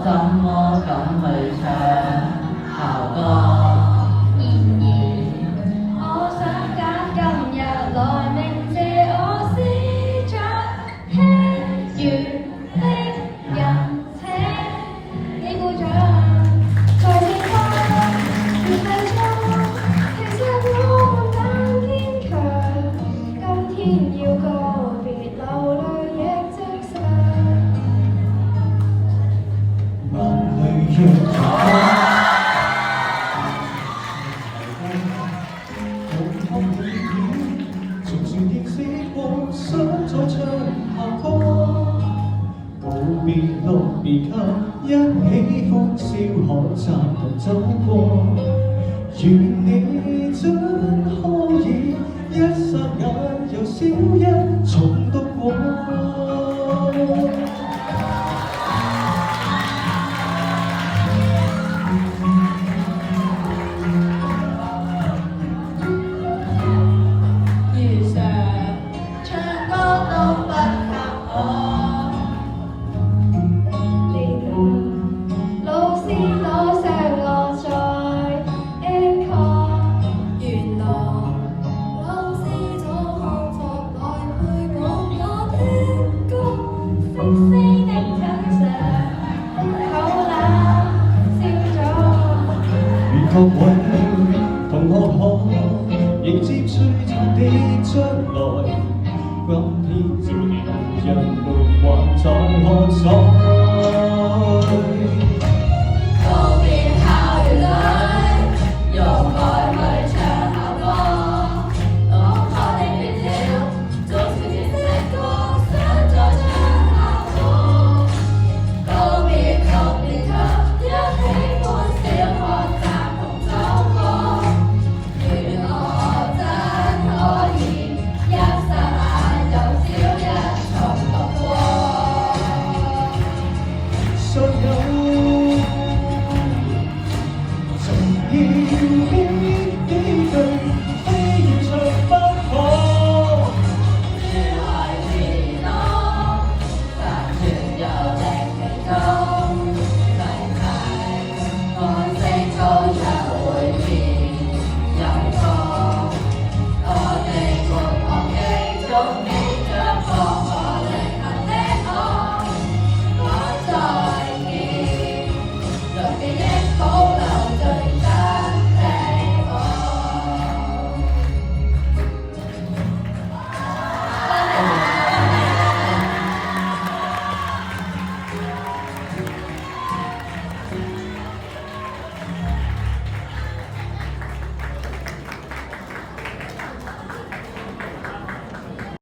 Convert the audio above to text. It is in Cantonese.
怎麼敢去唱校歌？我想揀今日來鳴謝我師長，聽完的人請你鼓掌。在這刻月亮中，其實我們更堅強。今天要告別，流淚亦即上。眼淚若從前認識過，想再唱校歌，告別樂別給，一起歡笑看集同走過。願你真可以一霎眼由小一重讀過。各位同學可迎接璀璨的將來，今天照亮人們還在看所。